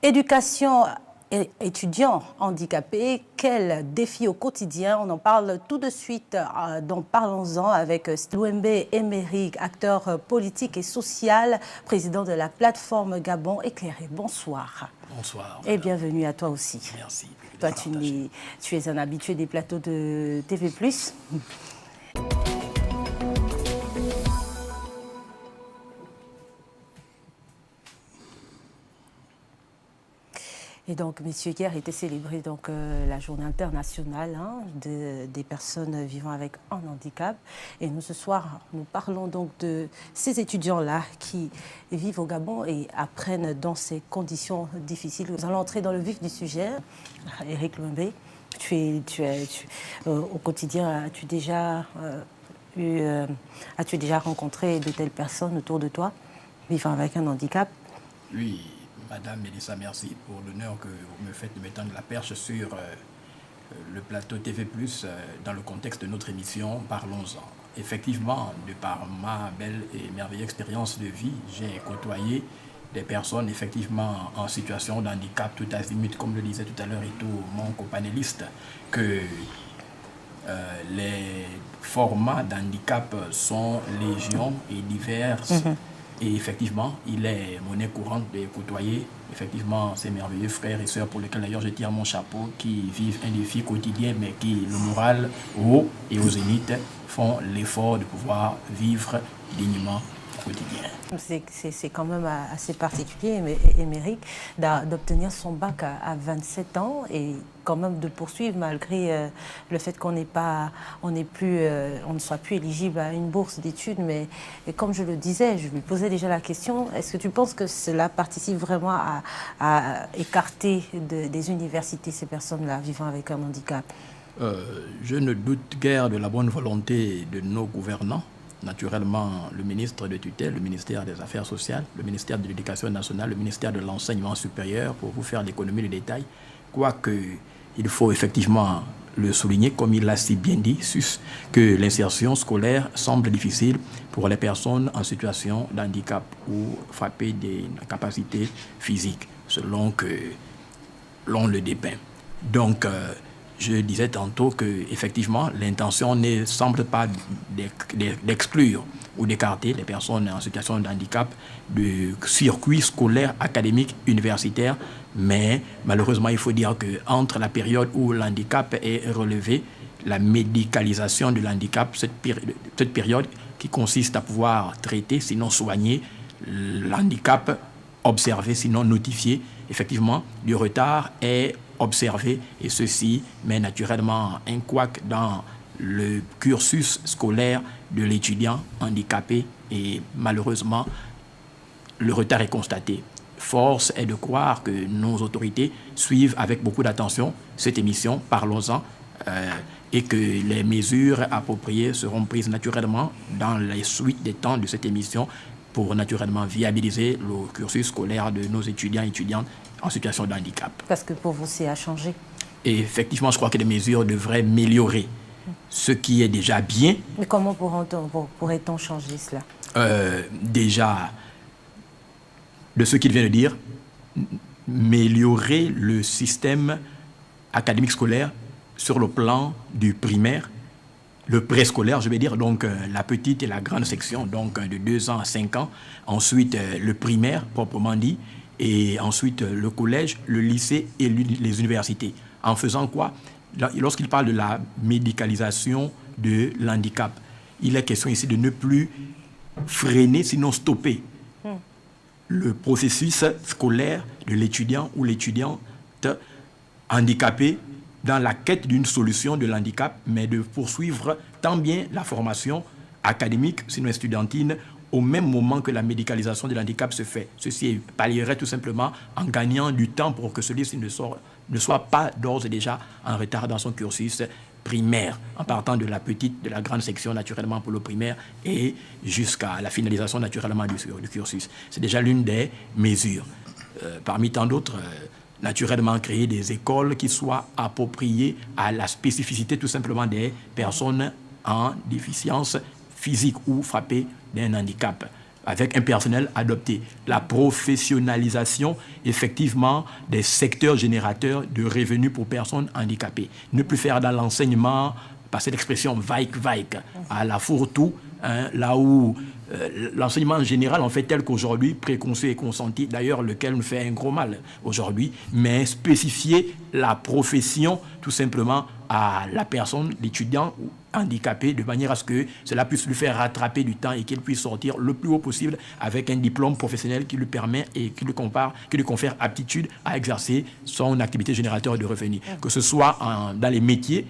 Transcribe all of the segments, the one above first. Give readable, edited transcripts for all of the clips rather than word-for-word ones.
Éducation et étudiants handicapés, quel défi au quotidien? On en parle tout de suite dans Parlons-en avec Louembe Émeric, acteur politique et social, président de la plateforme Gabon Éclairé. Bonsoir. Bonsoir. Et bienvenue à toi aussi. Merci. Toi, tu es un habitué des plateaux de TV+. Et donc, messieurs, hier était célébrée donc, la journée internationale des personnes vivant avec un handicap. Et nous, ce soir, nous parlons donc de ces étudiants-là qui vivent au Gabon et apprennent dans ces conditions difficiles. Nous allons entrer dans le vif du sujet. Éric Louembe, au quotidien, as-tu déjà rencontré de telles personnes autour de toi vivant avec un handicap? Oui. Madame Mélissa, merci pour l'honneur que vous me faites de m'étendre la perche sur le plateau TV+, dans le contexte de notre émission Parlons-en. Effectivement, de par ma belle et merveilleuse expérience de vie, j'ai côtoyé des personnes effectivement en situation de handicap tout azimut, comme le disait tout à l'heure et tout mon copanéliste, que les formats d'handicap sont légion et divers. Et effectivement, il est monnaie courante de côtoyer effectivement ces merveilleux frères et sœurs pour lesquels d'ailleurs je tire mon chapeau, qui vivent un défi quotidien, mais qui, le moral haut et au zénith, font l'effort de pouvoir vivre dignement au quotidien. C'est quand même assez particulier, Émeric, d'obtenir son bac à 27 ans et quand même de poursuivre malgré le fait qu'on ne soit plus éligible à une bourse d'études. Mais comme je le disais, je lui posais déjà la question, est-ce que tu penses que cela participe vraiment à écarter des universités ces personnes-là vivant avec un handicap? Je ne doute guère de la bonne volonté de nos gouvernants. Naturellement, le ministre de tutelle, le ministère des Affaires sociales, le ministère de l'Éducation nationale, le ministère de l'Enseignement supérieur, pour vous faire l'économie de détail. Quoique, il faut effectivement le souligner, comme il l'a si bien dit, que l'insertion scolaire semble difficile pour les personnes en situation de handicap ou frappées d'incapacité physique, selon que l'on le dépeint. Donc, je disais tantôt qu'effectivement, l'intention ne semble pas d'exclure ou d'écarter les personnes en situation de handicap du circuit scolaire, académique, universitaire. Mais malheureusement, il faut dire qu'entre la période où l'handicap est relevé, la médicalisation de l'handicap, cette période qui consiste à pouvoir traiter, sinon soigner, l'handicap, observer, sinon notifier, effectivement, du retard est observé, et ceci met naturellement un couac dans le cursus scolaire de l'étudiant handicapé et malheureusement le retard est constaté. Force est de croire que nos autorités suivent avec beaucoup d'attention cette émission, Parlons-en, et que les mesures appropriées seront prises naturellement dans les suites des temps de cette émission pour naturellement viabiliser le cursus scolaire de nos étudiants et étudiantes en situation de handicap. Parce que pour vous, c'est à changer. Et effectivement, je crois que les mesures devraient améliorer ce qui est déjà bien. Mais comment pourrait-on changer cela? Déjà, de ce qu'il vient de dire, améliorer le système académique scolaire sur le plan du primaire, le préscolaire, je vais dire, donc la petite et la grande section, donc de 2 ans à 5 ans. Ensuite, le primaire, proprement dit. Et ensuite, le collège, le lycée et les universités. En faisant quoi? Lorsqu'il parle de la médicalisation de l'handicap, il est question ici de ne plus freiner, sinon stopper le processus scolaire de l'étudiant ou l'étudiante handicapé dans la quête d'une solution de l'handicap, mais de poursuivre tant bien la formation académique, sinon estudiantine, au même moment que la médicalisation de l'handicap se fait. Ceci pallierait tout simplement en gagnant du temps pour que celui-ci ne soit pas d'ores et déjà en retard dans son cursus primaire, en partant de la petite, de la grande section naturellement pour le primaire et jusqu'à la finalisation naturellement du cursus. C'est déjà l'une des mesures. Parmi tant d'autres, naturellement créer des écoles qui soient appropriées à la spécificité tout simplement des personnes en déficience physique ou frappées d'un handicap. avec un personnel adopté. La professionnalisation, effectivement, des secteurs générateurs de revenus pour personnes handicapées. Ne plus faire dans l'enseignement, passer l'expression vaik-vaik à la fourre-tout, hein, là où l'enseignement général, en fait, tel qu'aujourd'hui, préconçu et consenti, d'ailleurs, lequel nous fait un gros mal aujourd'hui, mais spécifier la profession, tout simplement, à la personne, l'étudiant handicapé, de manière à ce que cela puisse lui faire rattraper du temps et qu'il puisse sortir le plus haut possible avec un diplôme professionnel qui lui permet et qui lui confère aptitude à exercer son activité générateur de revenus. Que ce soit dans les métiers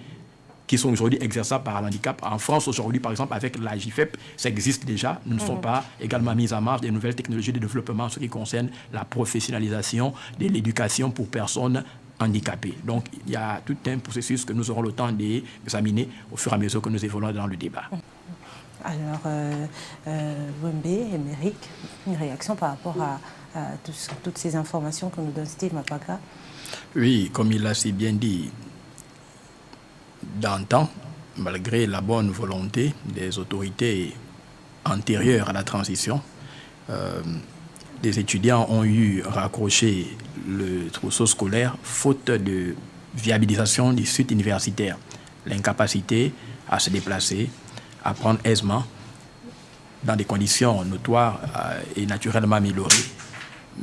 qui sont aujourd'hui exerçables par l'handicap. En France, aujourd'hui, par exemple, avec la JFEP, ça existe déjà. Nous ne sommes pas également mis en marche des nouvelles technologies de développement en ce qui concerne la professionnalisation de l'éducation pour personnes handicapés. Donc, il y a tout un processus que nous aurons le temps d'examiner au fur et à mesure que nous évoluons dans le débat. Alors, Wembe et Méric, une réaction par rapport à toutes ces informations que nous donne Steve Mapaka? Oui, comme il l'a si bien dit, d'antan, malgré la bonne volonté des autorités antérieures à la transition, des étudiants ont eu raccroché le trousseau scolaire faute de viabilisation du site universitaire. L'incapacité à se déplacer, à prendre aisement dans des conditions notoires et naturellement améliorées.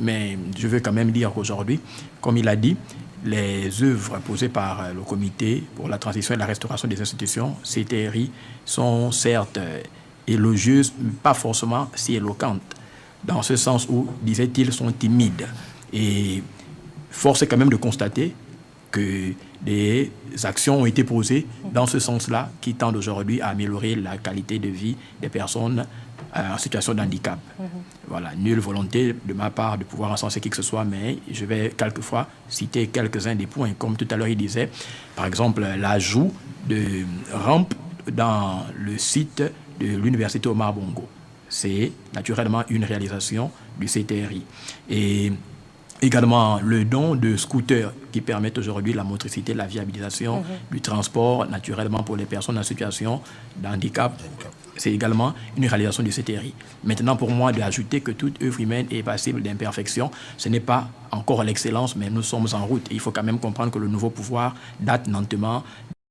Mais je veux quand même dire qu'aujourd'hui, comme il a dit, les œuvres posées par le comité pour la transition et la restauration des institutions, CTRI, sont certes élogieuses, mais pas forcément si éloquentes. Dans ce sens où, disait-il, sont timides. Et force est quand même de constater que des actions ont été posées dans ce sens-là qui tendent aujourd'hui à améliorer la qualité de vie des personnes en situation de handicap. Voilà, nulle volonté de ma part de pouvoir encenser qui que ce soit, mais je vais quelquefois citer quelques-uns des points. Comme tout à l'heure, il disait, par exemple, l'ajout de rampes dans le site de l'université Omar Bongo. C'est naturellement une réalisation du CTRI. Et également le don de scooters qui permettent aujourd'hui la motricité, la viabilisation du transport naturellement pour les personnes en situation de handicap. C'est également une réalisation du CTRI. Maintenant, pour moi, d'ajouter que toute œuvre humaine est passible d'imperfection, ce n'est pas encore l'excellence, mais nous sommes en route. Et il faut quand même comprendre que le nouveau pouvoir date lentement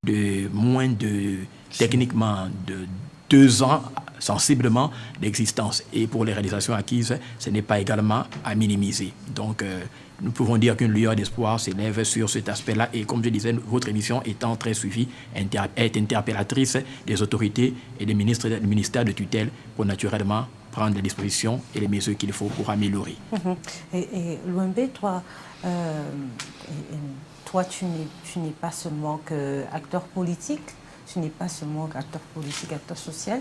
de moins de, techniquement, de 2 ans sensiblement d'existence. Et pour les réalisations acquises, ce n'est pas également à minimiser. Donc, nous pouvons dire qu'une lueur d'espoir s'élève sur cet aspect-là. Et comme je disais, votre émission étant très suivie, est interpellatrice des autorités et des ministères de tutelle pour naturellement prendre les dispositions et les mesures qu'il faut pour améliorer. Et Wembe, toi, tu n'es pas seulement qu'acteur politique, tu n'es pas seulement acteur politique, acteur social,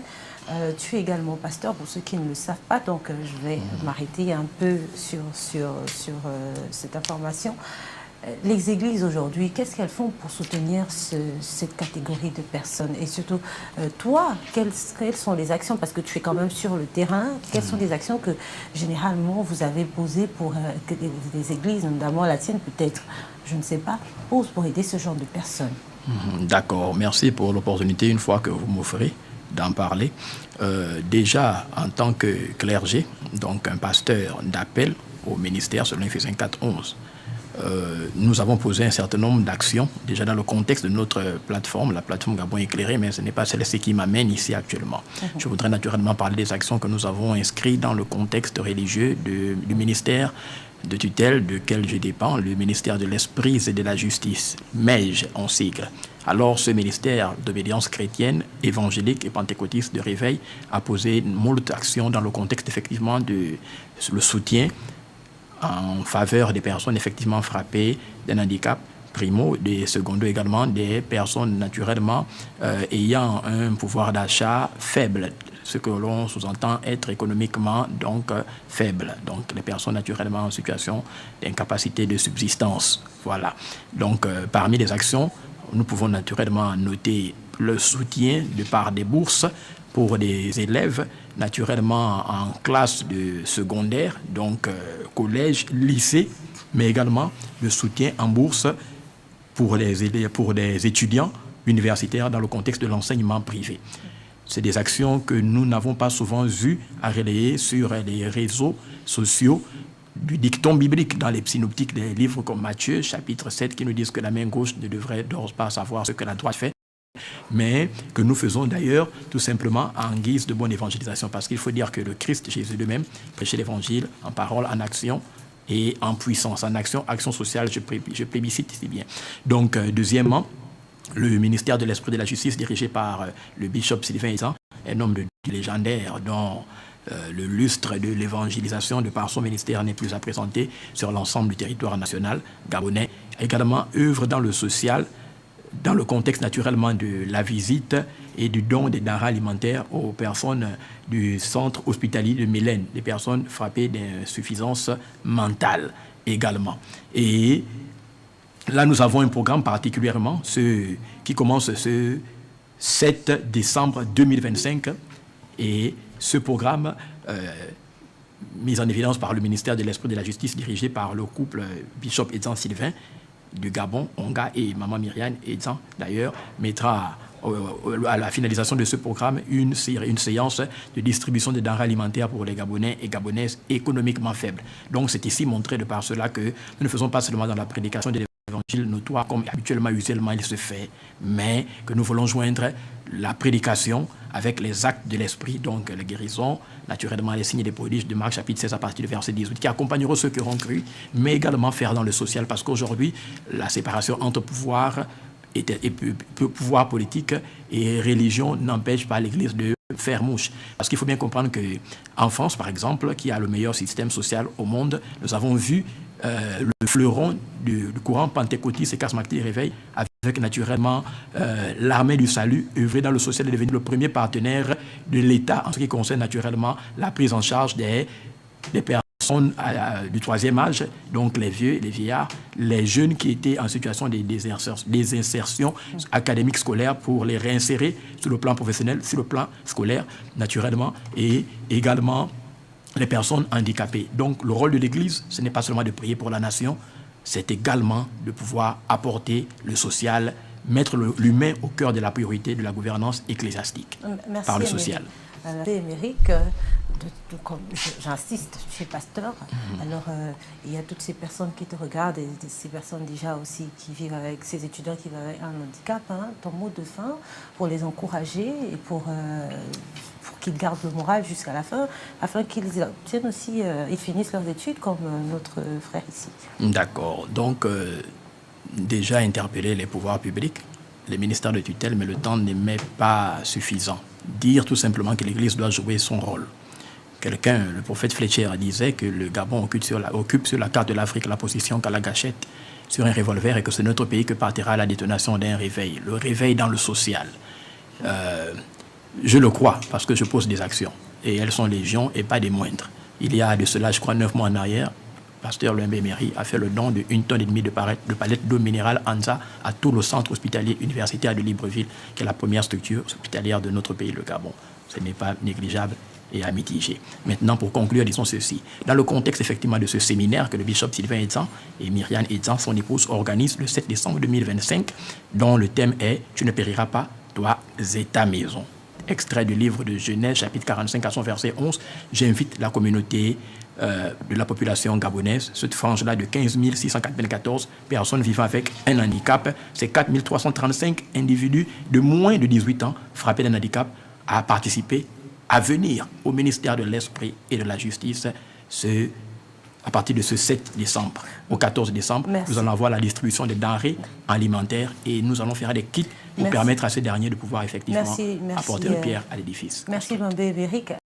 tu es également pasteur pour ceux qui ne le savent pas, donc je vais m'arrêter un peu sur cette information. Les églises aujourd'hui, qu'est-ce qu'elles font pour soutenir cette catégorie de personnes? Et surtout, toi, quelles sont les actions, parce que tu es quand même sur le terrain, quelles sont les actions que généralement vous avez posées pour que les églises, notamment la tienne peut-être, je ne sais pas, posent pour aider ce genre de personnes? D'accord, merci pour l'opportunité, une fois que vous m'offrez, d'en parler. Déjà, en tant que clergé, donc un pasteur d'appel au ministère, selon Éphésiens 4:11, nous avons posé un certain nombre d'actions, déjà dans le contexte de notre plateforme, la plateforme Gabon éclairé, mais ce n'est pas celle-ci qui m'amène ici actuellement. Je voudrais naturellement parler des actions que nous avons inscrites dans le contexte religieux du ministère de tutelle duquel je dépends, le ministère de l'Esprit et de la Justice, MEJ en sigle. Alors, ce ministère d'obédience chrétienne, évangélique et pentecôtiste de réveil a posé moult actions dans le contexte effectivement de le soutien en faveur des personnes effectivement frappées d'un handicap, primo, des secondo également, des personnes naturellement ayant un pouvoir d'achat faible, ce que l'on sous-entend être économiquement donc faible. Donc les personnes naturellement en situation d'incapacité de subsistance. Voilà. Donc parmi les actions, nous pouvons naturellement noter le soutien de par des bourses pour des élèves naturellement en classe de secondaire, donc collège, lycée, mais également le soutien en bourse pour des étudiants universitaires dans le contexte de l'enseignement privé. C'est des actions que nous n'avons pas souvent eues à relayer sur les réseaux sociaux du dicton biblique dans les synoptiques des livres comme Matthieu, chapitre 7, qui nous disent que la main gauche ne devrait pas savoir ce que la droite fait, mais que nous faisons d'ailleurs tout simplement en guise de bonne évangélisation, parce qu'il faut dire que le Christ Jésus lui-même prêchait l'évangile en parole, en action et en puissance. En action sociale, je plébiscite ici bien. Donc, deuxièmement, le ministère de l'Esprit de la Justice, dirigé par le bishop Sylvain Etzan, un homme légendaire dont le lustre de l'évangélisation de par son ministère n'est plus à présenter sur l'ensemble du territoire national gabonais, également œuvre dans le social, dans le contexte naturellement de la visite et du don des denrées alimentaires aux personnes du centre hospitalier de Mélène, des personnes frappées d'insuffisance mentale également. Et là, nous avons un programme particulièrement qui commence ce 7 décembre 2025. Et ce programme, mis en évidence par le ministère de l'Esprit de la Justice, dirigé par le couple Bishop Etzan Sylvain du Gabon, Onga et Maman Myriam Etzan, d'ailleurs, mettra à la finalisation de ce programme une séance de distribution de denrées alimentaires pour les Gabonais et Gabonaises économiquement faibles. Donc c'est ici montré de par cela que nous ne faisons pas seulement dans la prédication de l'évangile notoire comme habituellement, usuellement il se fait, mais que nous voulons joindre la prédication avec les actes de l'esprit, donc les guérisons, naturellement les signes et les prodiges de Marc chapitre 16 à partir du verset 18, qui accompagneront ceux qui auront cru, mais également faire dans le social, parce qu'aujourd'hui, la séparation entre pouvoir pouvoir politique et religion n'empêche pas l'Église de faire mouche. Parce qu'il faut bien comprendre qu'en France, par exemple, qui a le meilleur système social au monde, nous avons vu le fleuron du courant pentecôtiste et charismatique réveil avec naturellement l'armée du salut œuvrer dans le social et devenir le premier partenaire de l'État en ce qui concerne naturellement la prise en charge des personnes du troisième âge, donc les vieux, les vieillards, les jeunes qui étaient en situation de désinsertion académique scolaire pour les réinsérer sur le plan professionnel, sur le plan scolaire naturellement, et également les personnes handicapées. Donc le rôle de l'Église, ce n'est pas seulement de prier pour la nation, c'est également de pouvoir apporter le social, mettre l'humain au cœur de la priorité de la gouvernance ecclésiastique. Merci, par le social. Émeric, j'insiste, je suis pasteur, alors il y a toutes ces personnes qui te regardent et ces personnes déjà aussi qui vivent avec ces étudiants qui vivent avec un handicap, hein, ton mot de fin pour les encourager et pour qu'ils gardent le moral jusqu'à la fin, afin qu'ils obtiennent aussi, ils finissent leurs études comme notre frère ici. D'accord, donc déjà interpeller les pouvoirs publics, les ministères de tutelle, mais le temps n'est même pas suffisant. Dire tout simplement que l'Église doit jouer son rôle. Le prophète Fletcher disait que le Gabon occupe sur la carte de l'Afrique la position qu'a la gâchette sur un revolver et que c'est notre pays que partira la détonation d'un réveil. Le réveil dans le social. Je le crois parce que je pose des actions et elles sont légion et pas des moindres. Il y a de cela, je crois, 9 mois en arrière, pasteur Loumbé Méry a fait le don de 1,5 tonne de palettes d'eau minérale ANSA à tout le centre hospitalier universitaire de Libreville, qui est la première structure hospitalière de notre pays, le Gabon. Ce n'est pas négligeable et à mitiger. Maintenant, pour conclure, disons ceci. Dans le contexte, effectivement, de ce séminaire que le bishop Sylvain Etzan et Myriam Etzan, son épouse, organisent le 7 décembre 2025, dont le thème est « Tu ne périras pas, toi et ta maison ». Extrait du livre de Genèse, chapitre 45 à son verset 11, j'invite la communauté de la population gabonaise, cette frange-là de 15 694 personnes vivant avec un handicap, c'est 4 335 individus de moins de 18 ans frappés d'un handicap à participer, à venir au ministère de l'Esprit et de la Justice à partir de ce 7 décembre. Au 14 décembre, nous allons avoir la distribution des denrées alimentaires et nous allons faire des kits pour permettre à ces derniers de pouvoir effectivement apporter une pierre à l'édifice. Merci, Loumbé Méry.